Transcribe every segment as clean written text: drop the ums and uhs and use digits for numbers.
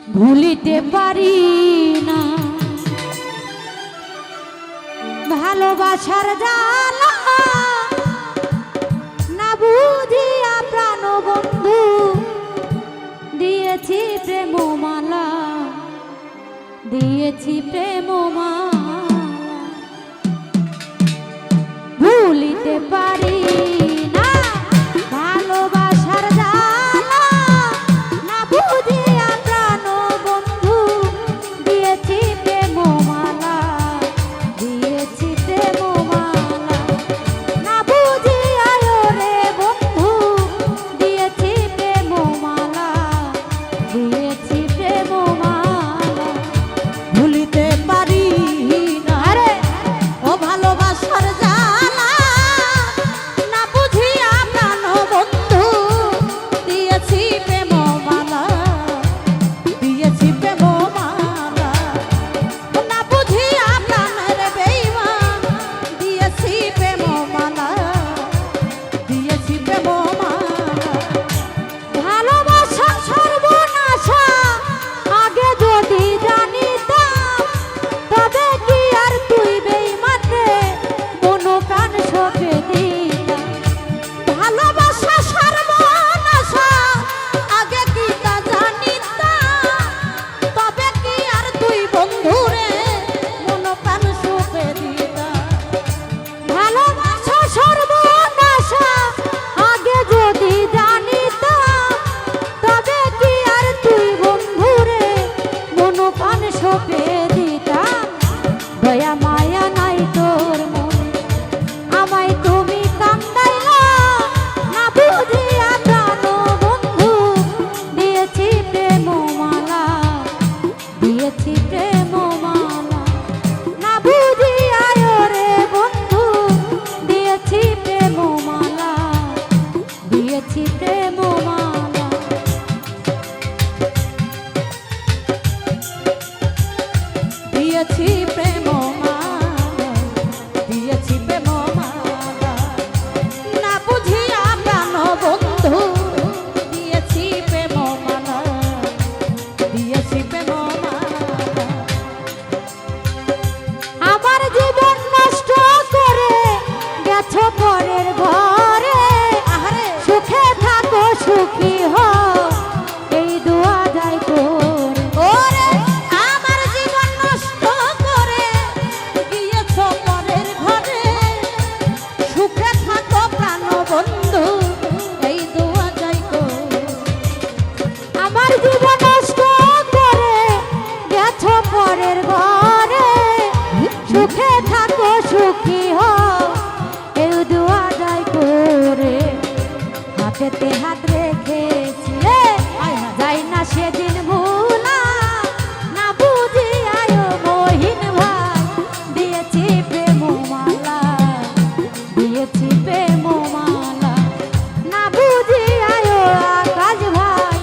ভুলিতে পারি না ভালোবাসার জ্বালা, না বুঝিয়া প্রাণ বন্ধু দিয়েছি প্রেমমালা, দিয়েছি প্রেমমালা। ভুলিতে পারি না ভালোবাসার জ্বালা, না বুঝিয়া প্রাণ বন্ধু দিয়েছি প্রেমমালা, দিয়েছি প্রেমমালা। না বুঝিয়া রে বন্ধু দিয়েছি প্রেমমালা, দিয়েছি প্রেমমালা। ভুলিতে পারি না আরে ও ভালোবাসার জ্বালা, না বুঝিয়া প্রাণ বন্ধু দিয়েছি প্রেমমালা, দিয়েছি প্রেমমালা। না বুঝিয়া প্রাণের বেঈমান দিয়েছি প্রেমমালা, দিয়েছি প্রেমমালা। ভালোবাসা সর্বনাশা আগে যদি জানিতাম, তবে কি আর তুই বেঈমান রে কোনো প্রাণ সঁপে দিতাম। ভালোবাসা সর্বনাশা আগে কি তা জানিতাম, তবে কি আর তুই বন্ধুরে মন প্রাণ সঁপে দিতাম। ভালোবাসা সর্বনাশা আগে যদি জানিতাম, তবে কি আর তুই বন্ধুরে মন প্রাণ সঁপে দিতাম। দয়া মায়া নাই তোর মনে, আমায় তুমি কান্দাইলা, না বুঝিয়া প্রাণ বন্ধু দিয়েছি প্রেমমালা, দিয়েছি প্রেমমালা। না বুঝিয়া রে বন্ধু দিয়েছি প্রেমমালা, দিয়েছি প্রেমমালা। দিয়েছি প্রেমমালা, দিয়েছি প্রেমমালা। না বুঝিয়া প্রাণ বন্ধু দিয়েছি প্রেমমালা, দিয়েছি প্রেমমালা। আমার জীবন নষ্ট করে গেছো পরের ঘরে, আহারে সুখে থাকো সুখী হও এই দোয়া যাই করে। ওরে আমার জীবন নষ্ট করে গিয়েছো পরের ঘরে, সুখে থাকো প্রাণ বন্ধু এই দোয়া যাই গো। আমার জীবন নষ্ট করে গেছো পরের ঘরে, সুখে থাকো সুখী হও এই দোয়া যাই করে। হাতেতে হাত রেখেছি রে, যাই না সেদিন ভুলা, না বুঝিয়ায় মহিন ভাই দিয়েছি প্রেমমালা, দিয়েছি প্রেমমালা। না বুঝিয়ায় আকাশ ভাই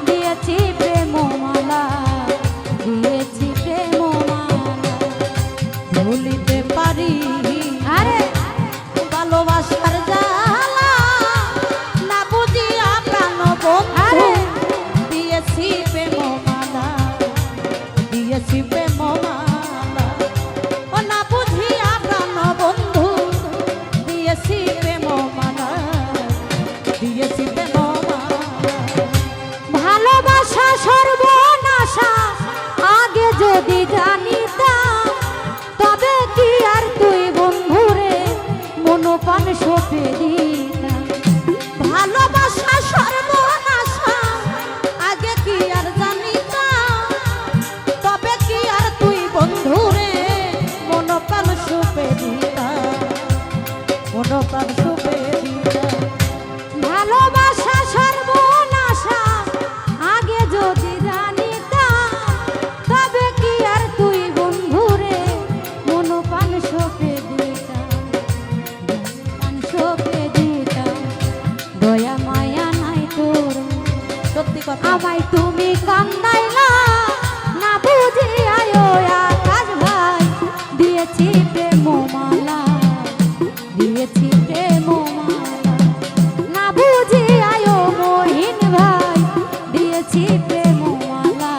দিয়েছি প্রেমমালা, দিয়েছি প্রেমমালা। ভুলিতে পারি আরে ভালোবাসার জ্বালা, না বুঝিয়া প্রাণ বন্ধু আরে দিয়েছি প্রেমমালা, দিয়েছি প্রেমমালা। ও না বুঝিয়া প্রাণ বন্ধু দিয়েছি প্রেমমালা, দিয়েছি প্রেমমালা। ভালোবাসা সর্বনাশা আগে যদি জানিতাম, তবে কি আর তুই বন্ধুরে মনোপান সঁপে দিতাম। ভালোবাসা সর্বনাশা আগে কি আর জানিতাম, তবে কি আর তুই বন্ধুরে মন প্রাণ সঁপে দিতাম, মন প্রাণ সঁপে দিতাম। ভালোবাসা সর্বনাশা আগে যদি জানিতাম, তবে কি আর তুই বন্ধুরে মনোপান সঁপে দিতাম, মনোপান সঁপে দিতাম। দয়া মায়া নাই তোর, সত্যি কথা আমায় তুমি কান্দাইলা, না বুঝিয়া আকাশ ভাই দিয়েছি প্রেমমালা, দিয়েছি প্রেমমালা। না বুঝিয়া মহিন ভাই দিয়েছি প্রেমমালা,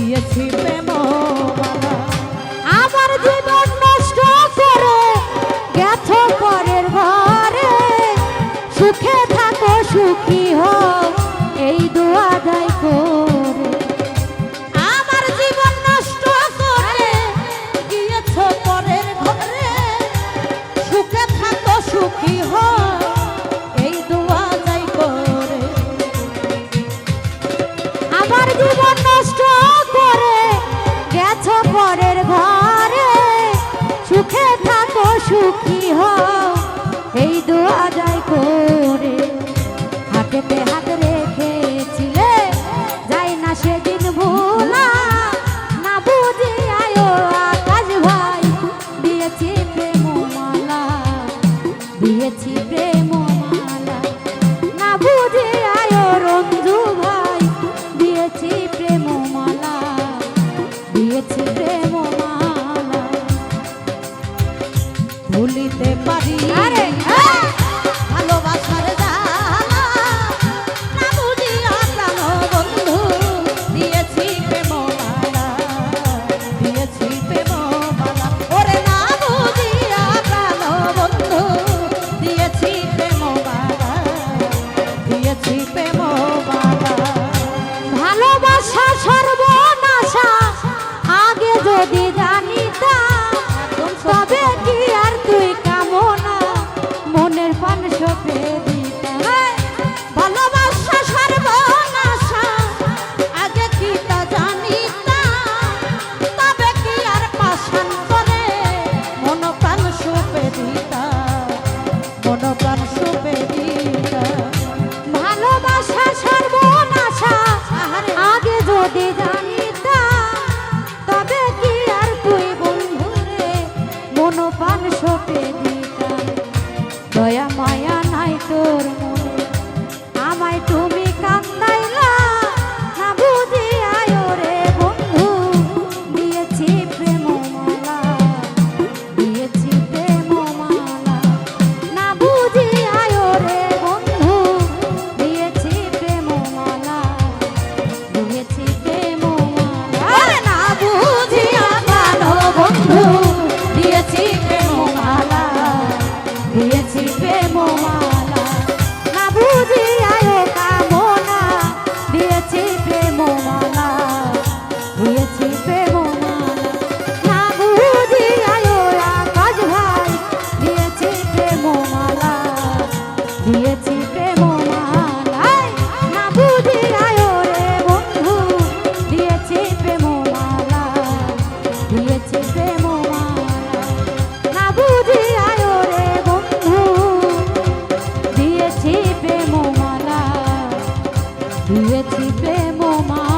দিয়েছি প্রেম মালা। আমার জীবন নষ্ট করে গেছো পরের ঘরে, সুখে থাকো সুখী হও এই দোয়া দায় করে। আমার জীবন নষ্ট করে গিয়েছ পরের ঘরে, সুখে থাকো সুখী হও এই দোয়া যাই করে। আমার জীবন নষ্ট করে গেছো পরের ঘরে, সুখে থাকো সুখী হও এই দোয়া দায় করে। হাতেতে হাত রেখেছিলে যাই না সেদিন ভোলা, না বুঝি আয়ো আকাশ ভাই দিয়েছি প্রেম মালা, দিয়েছি প্রেম মালা। না বুঝি আয়ো রঞ্জু ভাই দিয়েছি প্রেম মালা, দিয়েছি প্রেম মালা। ভুলিতে পারি আরে ভালোবাসার জ্বালা, না বুঝিয়া প্রাণ বন্ধু দিয়েছি প্রেম মালা, দিয়েছি প্রেম মালা। ওরে না বুঝিয়া প্রাণ বন্ধু দিয়েছি প্রেম মালা, দিয়েছি প্রেম মালা। ভালোবাসা সর্বনাশা আগে যদি জানিতাম, তবে কি আর তুই কামনা মনের পান সপে দিতাম। ভালোবাসা সর্বনাশা আগে কি তা জানিতাম, তবে কি আর পাশান করে মন প্রাণ সুপে দিতাম, মন প্রাণ সুপে দিতাম। ভালোবাসা সর্বনাশা আগে যদি জানিতাম, তবে কি আর তুই বন্ধুরে মন পান সপে দিতাম। দয়া মায়া নাই তোর মনে আমায় তুমি কান্দাইলা, না বুঝি আয়ো রে বন্ধু দিয়েছি প্রেম মালা, দিয়েছি প্রেম মালা। না বুঝি আয়ো রে বন্ধু দিয়েছি প্রেম মালা, দিয়েছি প্রেম মালা। ওরে না বুঝিয়া প্রাণ বন্ধু দিয়েছি প্রেম মালা, দিয়েছি প্রেম মালা। না বুঝি আয়ো কামনা দিয়েছি প্রেম মালা, দিয়েছি প্রেম মালা। না বুঝি আয়ো আকাশ ভাই দিয়েছি প্রেম মালা, দিয়েছি প্রেম মালা। না বুঝি আয়ো রে বন্ধু দিয়েছি প্রেম মালা, দিয়েছি প্রেম মালা। না বুঝি আয়ো রে বন্ধু দিয়েছি প্রেম মালা, দিয়েছি প্রেম মালা।